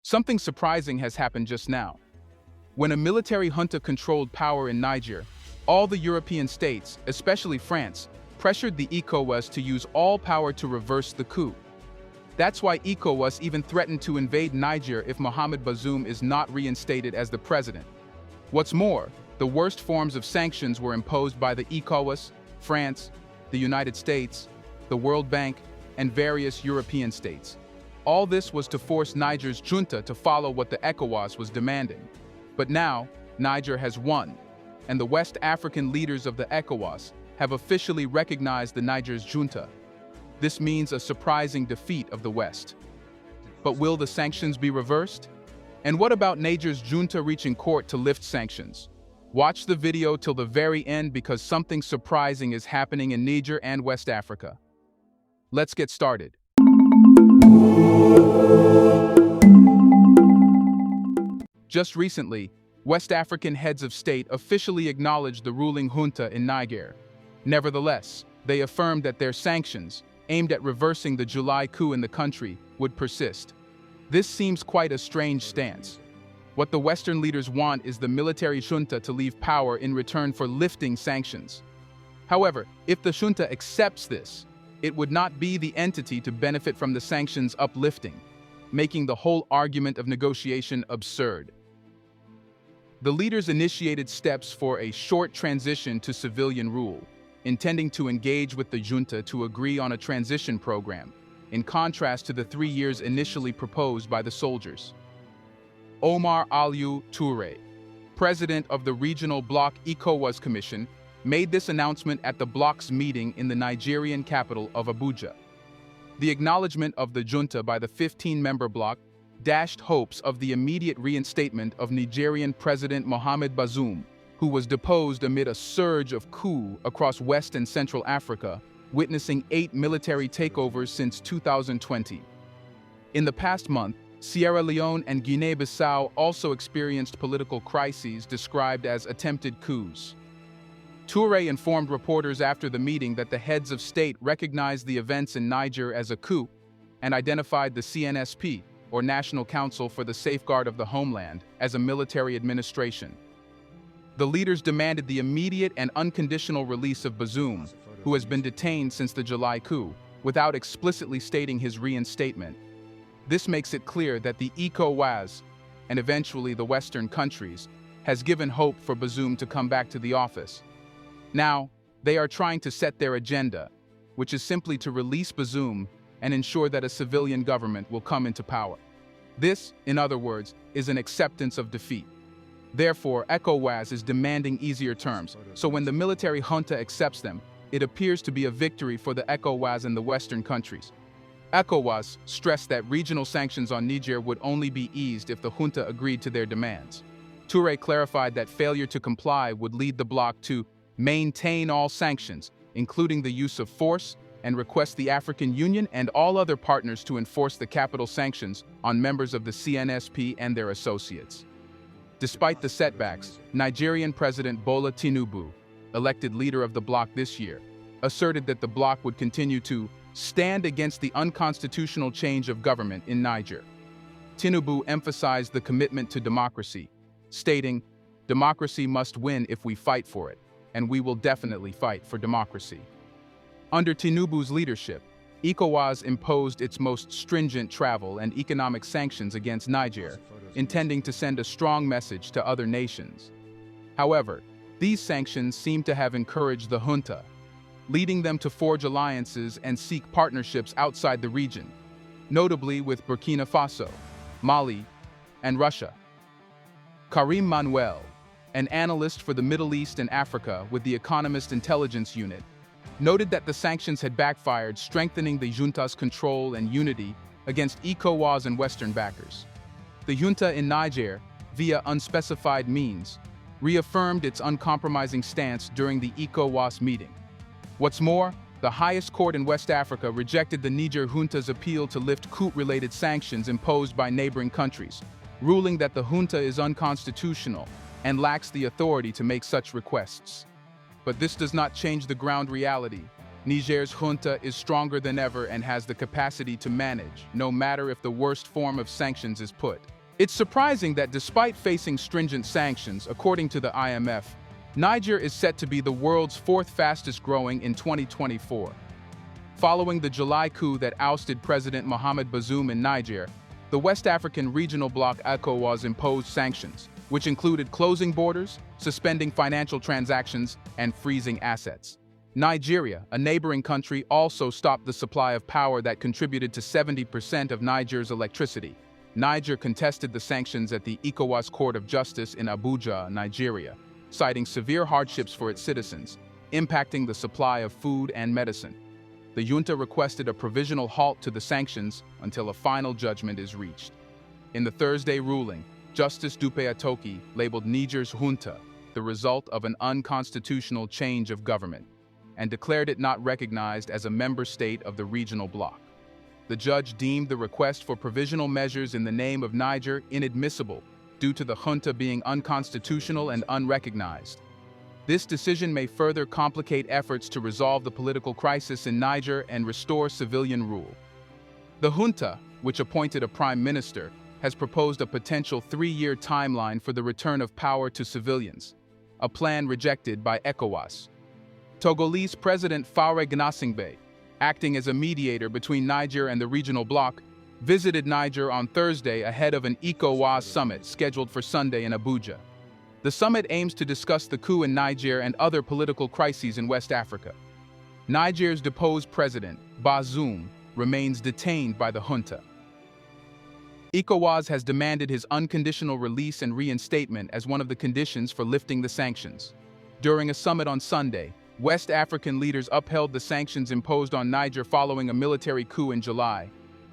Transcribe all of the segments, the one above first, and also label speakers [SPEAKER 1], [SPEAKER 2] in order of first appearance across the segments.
[SPEAKER 1] Something surprising has happened just now. When a military junta controlled power in Niger, all the European states, especially France, pressured the ECOWAS to use all power to reverse the coup. That's why ECOWAS even threatened to invade Niger if Mohamed Bazoum is not reinstated as the president. What's more, the worst forms of sanctions were imposed by the ECOWAS, France, the United States, the World Bank, and various European states. All this was to force Niger's junta to follow what the ECOWAS was demanding. But now, Niger has won, and the West African leaders of the ECOWAS have officially recognized the Niger's junta. This means a surprising defeat of the West. But will the sanctions be reversed? And what about Niger's junta reaching court to lift sanctions? Watch the video till the very end because something surprising is happening in Niger and West Africa. Let's get started. Just recently, West African heads of state officially acknowledged the ruling junta in Niger. Nevertheless, they affirmed that their sanctions, aimed at reversing the July coup in the country, would persist. This seems quite a strange stance. What the Western leaders want is the military junta to leave power in return for lifting sanctions. However, if the junta accepts this, it would not be the entity to benefit from the sanctions uplifting, making the whole argument of negotiation absurd. The leaders initiated steps for a short transition to civilian rule, intending to engage with the junta to agree on a transition program, in contrast to the 3 years initially proposed by the soldiers. Omar Aliou Touré, president of the regional bloc ECOWAS Commission, made this announcement at the bloc's meeting in the Nigerian capital of Abuja. The acknowledgement of the junta by the 15-member bloc dashed hopes of the immediate reinstatement of Nigerian President Mohamed Bazoum, who was deposed amid a surge of coups across West and Central Africa, witnessing 8 military takeovers since 2020. In the past month, Sierra Leone and Guinea-Bissau also experienced political crises described as attempted coups. Touré informed reporters after the meeting that the heads of state recognized the events in Niger as a coup and identified the CNSP, or National Council for the Safeguard of the Homeland, as a military administration. The leaders demanded the immediate and unconditional release of Bazoum, who has been detained since the July coup, without explicitly stating his reinstatement. This makes it clear that the ECOWAS, and eventually the Western countries, has given hope for Bazoum to come back to the office. Now, they are trying to set their agenda, which is simply to release Bazoum and ensure that a civilian government will come into power. This, in other words, is an acceptance of defeat. Therefore, ECOWAS is demanding easier terms, so when the military junta accepts them, it appears to be a victory for the ECOWAS and the Western countries. ECOWAS stressed that regional sanctions on Niger would only be eased if the junta agreed to their demands. Touré clarified that failure to comply would lead the bloc to maintain all sanctions, including the use of force, and request the African Union and all other partners to enforce the capital sanctions on members of the CNSP and their associates. Despite the setbacks, Nigerian President Bola Tinubu, elected leader of the bloc this year, asserted that the bloc would continue to stand against the unconstitutional change of government in Niger. Tinubu emphasized the commitment to democracy, stating, "Democracy must win if we fight for it, and we will definitely fight for democracy." Under Tinubu's leadership, ECOWAS imposed its most stringent travel and economic sanctions against Niger, intending to send a strong message to other nations. However, these sanctions seem to have encouraged the junta, leading them to forge alliances and seek partnerships outside the region, notably with Burkina Faso, Mali, and Russia. Karim Manuel, an analyst for the Middle East and Africa with the Economist Intelligence Unit, noted that the sanctions had backfired, strengthening the junta's control and unity against ECOWAS and Western backers. The junta in Niger, via unspecified means, reaffirmed its uncompromising stance during the ECOWAS meeting. What's more, the highest court in West Africa rejected the Niger junta's appeal to lift coup-related sanctions imposed by neighboring countries, ruling that the junta is unconstitutional and lacks the authority to make such requests. But this does not change the ground reality. Niger's junta is stronger than ever and has the capacity to manage, no matter if the worst form of sanctions is put. It's surprising that despite facing stringent sanctions, according to the IMF, Niger is set to be the world's fourth fastest growing in 2024. Following the July coup that ousted President Mohamed Bazoum in Niger, the West African regional bloc ECOWAS imposed sanctions, which included closing borders, suspending financial transactions, and freezing assets. Nigeria, a neighboring country, also stopped the supply of power that contributed to 70% of Niger's electricity. Niger contested the sanctions at the ECOWAS Court of Justice in Abuja, Nigeria, citing severe hardships for its citizens, impacting the supply of food and medicine. The junta requested a provisional halt to the sanctions until a final judgment is reached. In the Thursday ruling, Justice Dupe Atoki labeled Niger's junta the result of an unconstitutional change of government and declared it not recognized as a member state of the regional bloc. The judge deemed the request for provisional measures in the name of Niger inadmissible due to the junta being unconstitutional and unrecognized. This decision may further complicate efforts to resolve the political crisis in Niger and restore civilian rule. The junta, which appointed a prime minister, has proposed a potential 3-year timeline for the return of power to civilians, a plan rejected by ECOWAS. Togolese President Faure Gnassingbé, acting as a mediator between Niger and the regional bloc, visited Niger on Thursday ahead of an ECOWAS summit scheduled for Sunday in Abuja. The summit aims to discuss the coup in Niger and other political crises in West Africa. Niger's deposed president, Bazoum, remains detained by the junta. ECOWAS has demanded his unconditional release and reinstatement as one of the conditions for lifting the sanctions. During a summit on Sunday, West African leaders upheld the sanctions imposed on Niger following a military coup in July.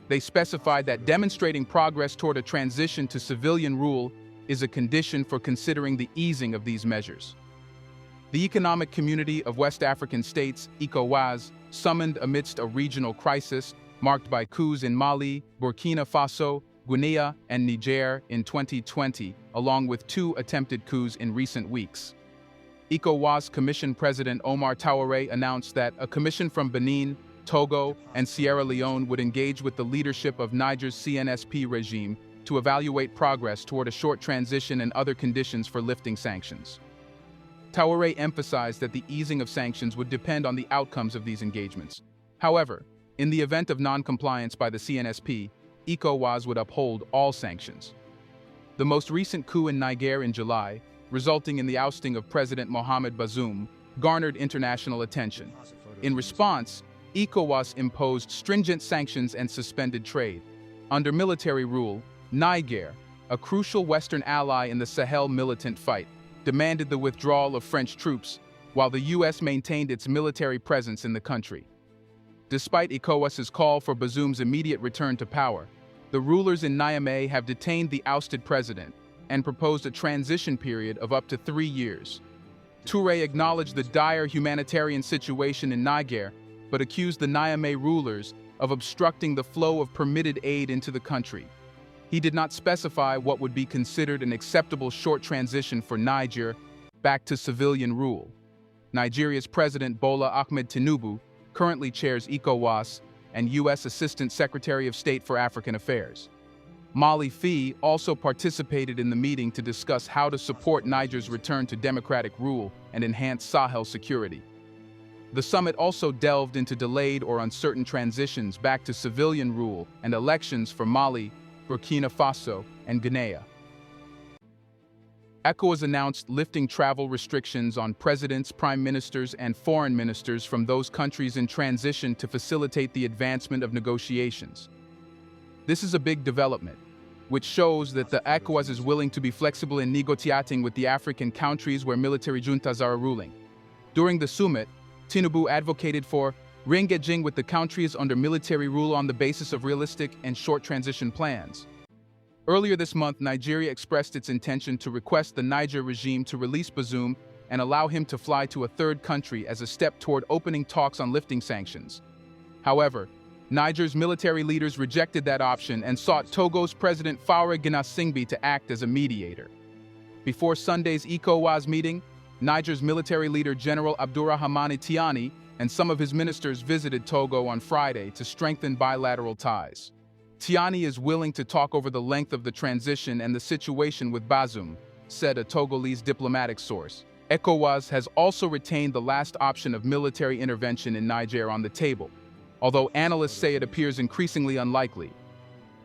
[SPEAKER 1] They specified that demonstrating progress toward a transition to civilian rule is a condition for considering the easing of these measures. The Economic Community of West African States, ECOWAS, summoned amidst a regional crisis marked by coups in Mali, Burkina Faso, Guinea, and Niger in 2020, along with 2 attempted coups in recent weeks. ECOWAS Commission President Omar Traoré announced that a commission from Benin, Togo, and Sierra Leone would engage with the leadership of Niger's CNSP regime to evaluate progress toward a short transition and other conditions for lifting sanctions. Traoré emphasized that the easing of sanctions would depend on the outcomes of these engagements. However, in the event of non-compliance by the CNSP, ECOWAS would uphold all sanctions. The most recent coup in Niger in July, resulting in the ousting of President Mohamed Bazoum, garnered international attention. In response, ECOWAS imposed stringent sanctions and suspended trade. Under military rule, Niger, a crucial Western ally in the Sahel militant fight, demanded the withdrawal of French troops, while the U.S. maintained its military presence in the country. Despite ECOWAS's call for Bazoum's immediate return to power, the rulers in Niamey have detained the ousted president and proposed a transition period of up to 3 years. Touré acknowledged the dire humanitarian situation in Niger, but accused the Niamey rulers of obstructing the flow of permitted aid into the country. He did not specify what would be considered an acceptable short transition for Niger back to civilian rule. Nigeria's President Bola Ahmed Tinubu currently chairs ECOWAS and U.S. Assistant Secretary of State for African Affairs. Mali Fee also participated in the meeting to discuss how to support Niger's return to democratic rule and enhance Sahel security. The summit also delved into delayed or uncertain transitions back to civilian rule and elections for Mali, Burkina Faso, and Guinea. ECOWAS announced lifting travel restrictions on presidents, prime ministers, and foreign ministers from those countries in transition to facilitate the advancement of negotiations. This is a big development, which shows that the ECOWAS is willing to be flexible in negotiating with the African countries where military juntas are ruling. During the summit, Tinubu advocated for re-engaging with the countries under military rule on the basis of realistic and short transition plans. Earlier this month, Nigeria expressed its intention to request the Niger regime to release Bazoum and allow him to fly to a third country as a step toward opening talks on lifting sanctions. However, Niger's military leaders rejected that option and sought Togo's President Faure Gnassingbé to act as a mediator. Before Sunday's ECOWAS meeting, Niger's military leader General Abdourahmane Tiani and some of his ministers visited Togo on Friday to strengthen bilateral ties. Tiani is willing to talk over the length of the transition and the situation with Bazoum, said a Togolese diplomatic source. ECOWAS has also retained the last option of military intervention in Niger on the table, although analysts say it appears increasingly unlikely.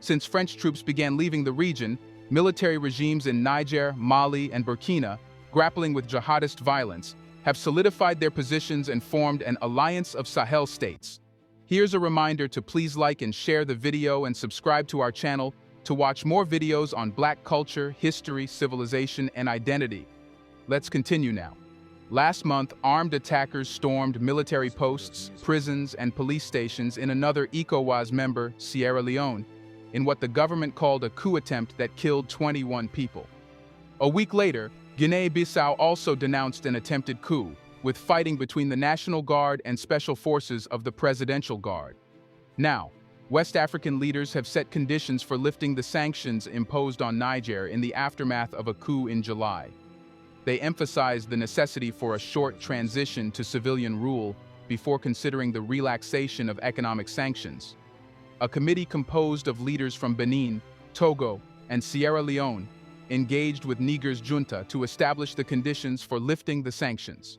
[SPEAKER 1] Since French troops began leaving the region, military regimes in Niger, Mali, and Burkina, grappling with jihadist violence, have solidified their positions and formed an alliance of Sahel states. Here's a reminder to please like and share the video and subscribe to our channel to watch more videos on Black culture, history, civilization, and identity. Let's continue now. Last month, armed attackers stormed military posts, prisons, and police stations in another ECOWAS member, Sierra Leone, in what the government called a coup attempt that killed 21 people. A week later, Guinea-Bissau also denounced an attempted coup, with fighting between the National Guard and Special Forces of the Presidential Guard. Now, West African leaders have set conditions for lifting the sanctions imposed on Niger in the aftermath of a coup in July. They emphasized the necessity for a short transition to civilian rule before considering the relaxation of economic sanctions. A committee composed of leaders from Benin, Togo, and Sierra Leone engaged with Niger's junta to establish the conditions for lifting the sanctions.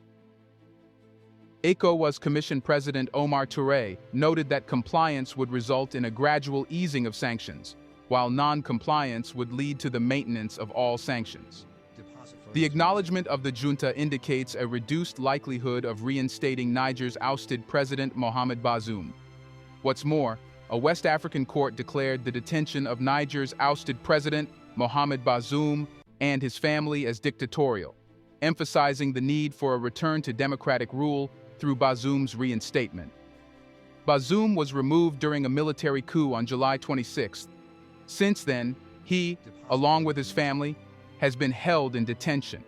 [SPEAKER 1] ECOWAS Commission President Omar Touré noted that compliance would result in a gradual easing of sanctions, while non-compliance would lead to the maintenance of all sanctions. The acknowledgement of the junta indicates a reduced likelihood of reinstating Niger's ousted President Mohamed Bazoum. What's more, a West African court declared the detention of Niger's ousted President Mohamed Bazoum and his family as dictatorial, emphasizing the need for a return to democratic rule through Bazoum's reinstatement. Bazoum was removed during a military coup on July 26. Since then, he, along with his family, has been held in detention.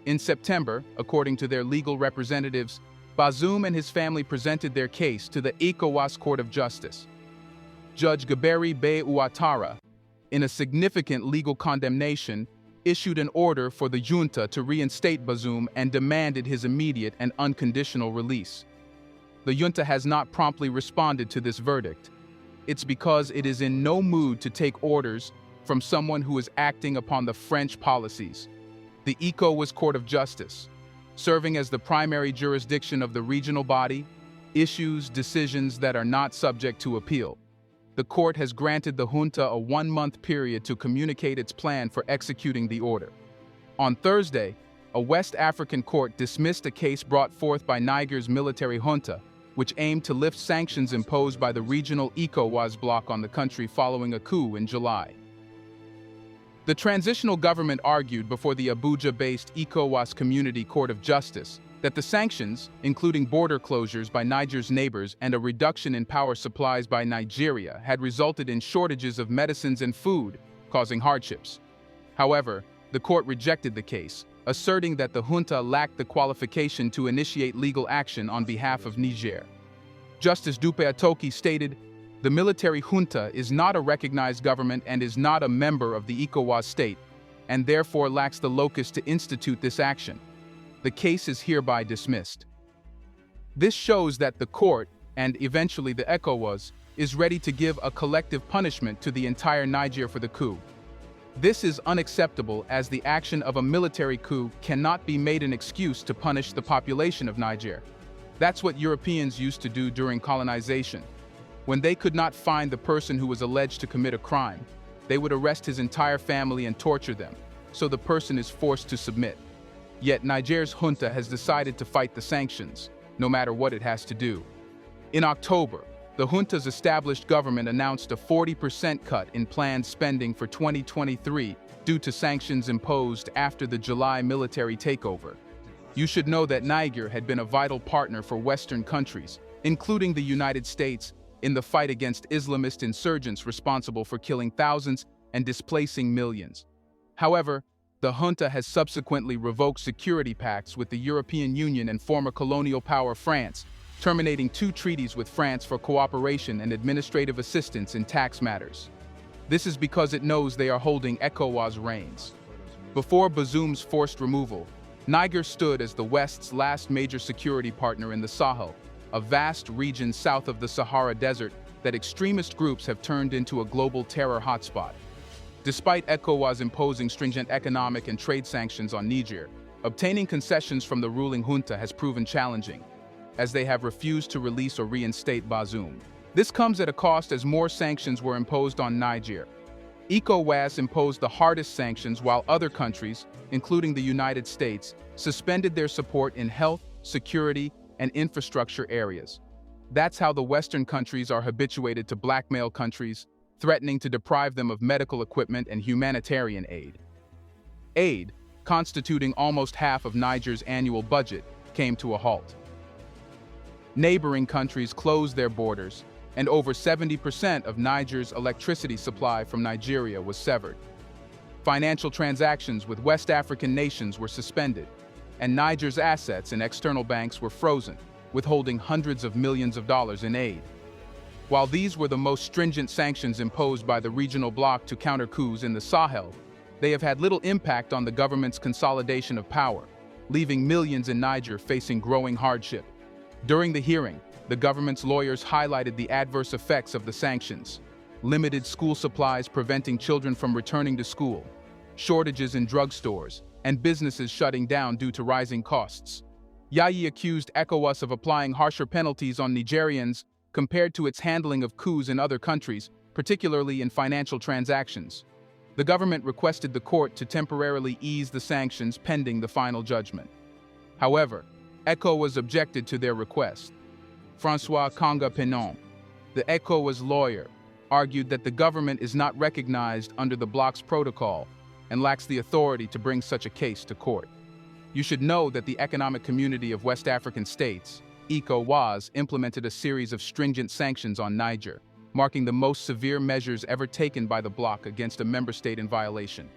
[SPEAKER 1] In September, according to their legal representatives, Bazoum and his family presented their case to the ECOWAS Court of Justice. Judge Gaberi Bey Ouattara, in a significant legal condemnation, issued an order for the junta to reinstate Bazoum and demanded his immediate and unconditional release. The junta has not promptly responded to this verdict. It's because it is in no mood to take orders from someone who is acting upon the French policies. The ECOWAS Court of Justice, serving as the primary jurisdiction of the regional body, issues decisions that are not subject to appeal. The court has granted the junta a one-month period to communicate its plan for executing the order. On Thursday, a West African court dismissed a case brought forth by Niger's military junta, which aimed to lift sanctions imposed by the regional ECOWAS bloc on the country following a coup in July. The transitional government argued before the Abuja-based ECOWAS Community Court of Justice that the sanctions, including border closures by Niger's neighbors and a reduction in power supplies by Nigeria, had resulted in shortages of medicines and food, causing hardships. However, the court rejected the case, asserting that the junta lacked the qualification to initiate legal action on behalf of Niger. Justice Dupe Atoki stated, "The military junta is not a recognized government and is not a member of the ECOWAS state, and therefore lacks the locus to institute this action. The case is hereby dismissed." This shows that the court, and eventually the ECOWAS, is ready to give a collective punishment to the entire Niger for the coup. This is unacceptable, as the action of a military coup cannot be made an excuse to punish the population of Niger. That's what Europeans used to do during colonization. When they could not find the person who was alleged to commit a crime, they would arrest his entire family and torture them, so the person is forced to submit. Yet Niger's junta has decided to fight the sanctions, no matter what it has to do. In October, the junta's established government announced a 40% cut in planned spending for 2023 due to sanctions imposed after the July military takeover. You should know that Niger had been a vital partner for Western countries, including the United States, in the fight against Islamist insurgents responsible for killing thousands and displacing millions. However, the junta has subsequently revoked security pacts with the European Union and former colonial power France, terminating 2 treaties with France for cooperation and administrative assistance in tax matters. This is because it knows they are holding ECOWAS reins. Before Bazoum's forced removal, Niger stood as the West's last major security partner in the Sahel, a vast region south of the Sahara Desert that extremist groups have turned into a global terror hotspot. Despite ECOWAS imposing stringent economic and trade sanctions on Niger, obtaining concessions from the ruling junta has proven challenging, as they have refused to release or reinstate Bazoum. This comes at a cost as more sanctions were imposed on Niger. ECOWAS imposed the hardest sanctions while other countries, including the United States, suspended their support in health, security, and infrastructure areas. That's how the Western countries are habituated to blackmail countries, threatening to deprive them of medical equipment and humanitarian aid. Aid, constituting almost half of Niger's annual budget, came to a halt. Neighboring countries closed their borders, and over 70% of Niger's electricity supply from Nigeria was severed. Financial transactions with West African nations were suspended, and Niger's assets in external banks were frozen, withholding hundreds of millions of dollars in aid. While these were the most stringent sanctions imposed by the regional bloc to counter coups in the Sahel, they have had little impact on the government's consolidation of power, leaving millions in Niger facing growing hardship. During the hearing, the government's lawyers highlighted the adverse effects of the sanctions: limited school supplies preventing children from returning to school, shortages in drugstores, and businesses shutting down due to rising costs. Yayi accused ECOWAS of applying harsher penalties on Nigerians compared to its handling of coups in other countries, particularly in financial transactions. The government requested the court to temporarily ease the sanctions pending the final judgment. However, ECOWAS objected to their request. François Kanga-Penon, the ECOWAS lawyer, argued that the government is not recognized under the bloc's protocol and lacks the authority to bring such a case to court. You should know that the Economic Community of West African States, ECOWAS, implemented a series of stringent sanctions on Niger, marking the most severe measures ever taken by the bloc against a member state in violation.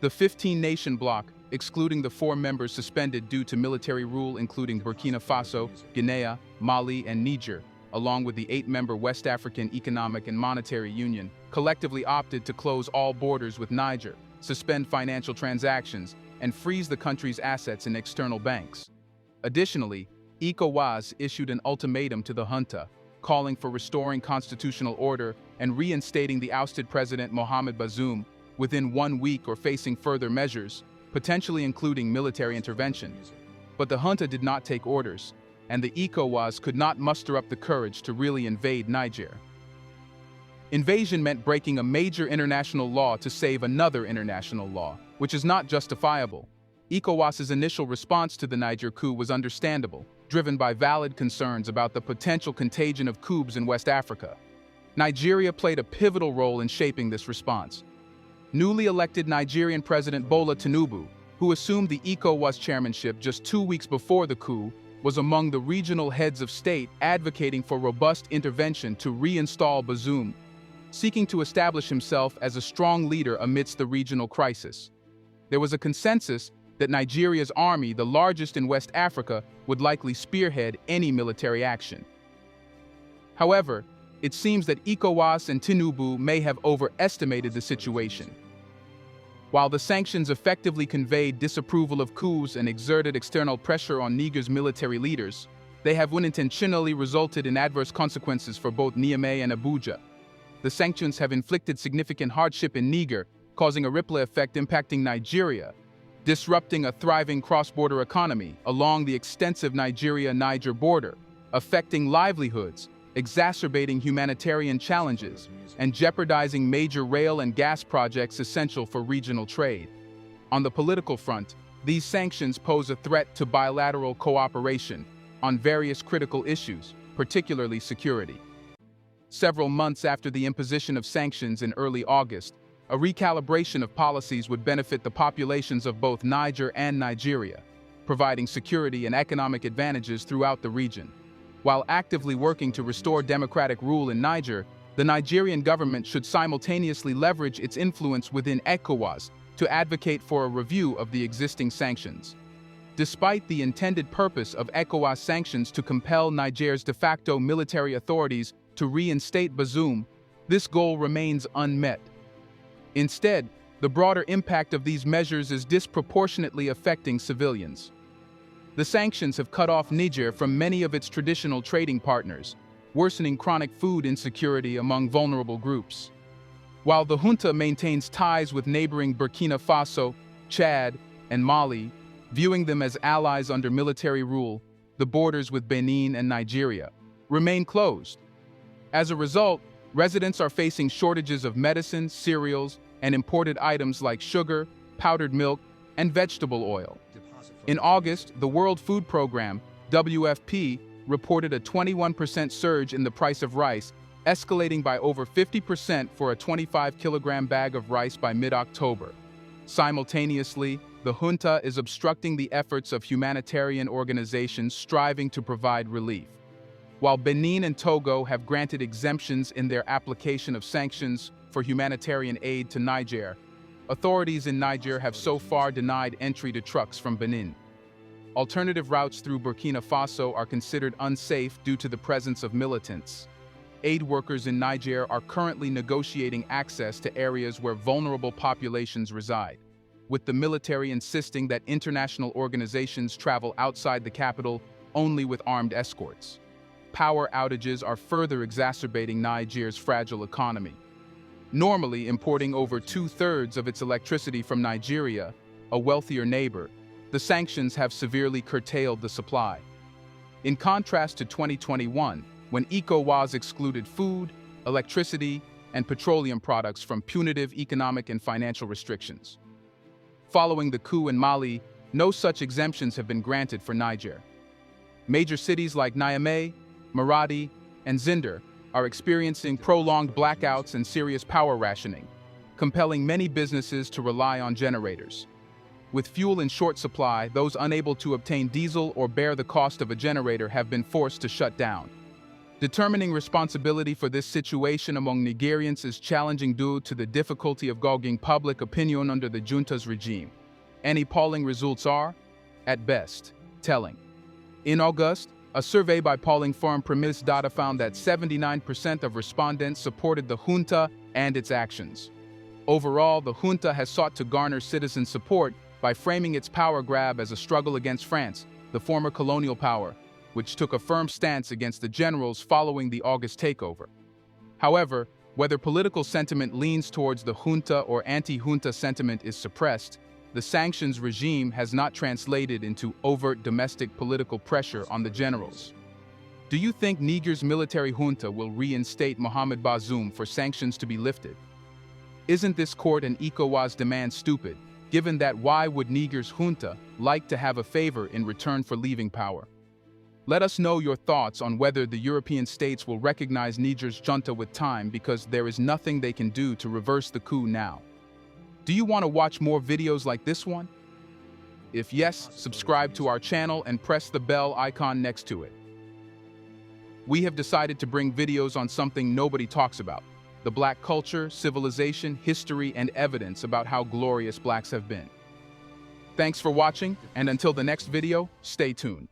[SPEAKER 1] The 15-nation bloc, excluding the 4 members suspended due to military rule including Burkina Faso, Guinea, Mali, and Niger, along with the 8-member West African Economic and Monetary Union, collectively opted to close all borders with Niger, suspend financial transactions, and freeze the country's assets in external banks. Additionally, ECOWAS issued an ultimatum to the junta, calling for restoring constitutional order and reinstating the ousted President Mohamed Bazoum within 1 week or facing further measures, potentially including military intervention. But the junta did not take orders, and the ECOWAS could not muster up the courage to really invade Niger. Invasion meant breaking a major international law to save another international law, which is not justifiable. ECOWAS's initial response to the Niger coup was understandable, driven by valid concerns about the potential contagion of coups in West Africa. Nigeria played a pivotal role in shaping this response. Newly elected Nigerian President Bola Tinubu, who assumed the ECOWAS chairmanship just 2 weeks before the coup, was among the regional heads of state advocating for robust intervention to reinstall Bazoum, seeking to establish himself as a strong leader amidst the regional crisis. There was a consensus that Nigeria's army, the largest in West Africa, would likely spearhead any military action. However, it seems that ECOWAS and Tinubu may have overestimated the situation. While the sanctions effectively conveyed disapproval of coups and exerted external pressure on Niger's military leaders, they have unintentionally resulted in adverse consequences for both Niamey and Abuja. The sanctions have inflicted significant hardship in Niger, causing a ripple effect impacting Nigeria, disrupting a thriving cross-border economy along the extensive Nigeria-Niger border, affecting livelihoods, exacerbating humanitarian challenges, and jeopardizing major rail and gas projects essential for regional trade. On the political front, these sanctions pose a threat to bilateral cooperation on various critical issues, particularly security. Several months after the imposition of sanctions in early August, a recalibration of policies would benefit the populations of both Niger and Nigeria, providing security and economic advantages throughout the region. While actively working to restore democratic rule in Niger, the Nigerian government should simultaneously leverage its influence within ECOWAS to advocate for a review of the existing sanctions. Despite the intended purpose of ECOWAS sanctions to compel Niger's de facto military authorities to reinstate Bazoum, this goal remains unmet. Instead, the broader impact of these measures is disproportionately affecting civilians. The sanctions have cut off Niger from many of its traditional trading partners, worsening chronic food insecurity among vulnerable groups. While the junta maintains ties with neighboring Burkina Faso, Chad, and Mali, viewing them as allies under military rule, the borders with Benin and Nigeria remain closed. As a result, residents are facing shortages of medicine, cereals, and imported items like sugar, powdered milk, and vegetable oil. In August, the World Food Programme, WFP, reported a 21% surge in the price of rice, escalating by over 50% for a 25-kilogram bag of rice by mid-October. Simultaneously, the junta is obstructing the efforts of humanitarian organizations striving to provide relief. While Benin and Togo have granted exemptions in their application of sanctions for humanitarian aid to Niger, authorities in Niger have so far denied entry to trucks from Benin. Alternative routes through Burkina Faso are considered unsafe due to the presence of militants. Aid workers in Niger are currently negotiating access to areas where vulnerable populations reside, with the military insisting that international organizations travel outside the capital only with armed escorts. Power outages are further exacerbating Niger's fragile economy. Normally importing over 2/3 of its electricity from Nigeria, a wealthier neighbor, the sanctions have severely curtailed the supply. In contrast to 2021, when ECOWAS excluded food, electricity, and petroleum products from punitive economic and financial restrictions. Following the coup in Mali, no such exemptions have been granted for Niger. Major cities like Niamey, Maradi, and Zinder are experiencing prolonged blackouts and serious power rationing, compelling many businesses to rely on generators. With fuel in short supply, those unable to obtain diesel or bear the cost of a generator have been forced to shut down. Determining responsibility for this situation among Nigerians is challenging due to the difficulty of gauging public opinion under the junta's regime. Any polling results are, at best, telling. In August, a survey by polling firm Premise Data found that 79% of respondents supported the junta and its actions. Overall, the junta has sought to garner citizen support by framing its power grab as a struggle against France, the former colonial power, which took a firm stance against the generals following the August takeover. However, whether political sentiment leans towards the junta or anti-junta sentiment is suppressed, the sanctions regime has not translated into overt domestic political pressure on the generals. Do you think Niger's military junta will reinstate Mohamed Bazoum for sanctions to be lifted? Isn't this court and ECOWAS demand stupid, given that why would Niger's junta like to have a favor in return for leaving power? Let us know your thoughts on whether the European states will recognize Niger's junta with time, because there is nothing they can do to reverse the coup now. Do you want to watch more videos like this one? If yes, subscribe to our channel and press the bell icon next to it. We have decided to bring videos on something nobody talks about: the Black culture, civilization, history, and evidence about how glorious Blacks have been. Thanks for watching, and until the next video, stay tuned.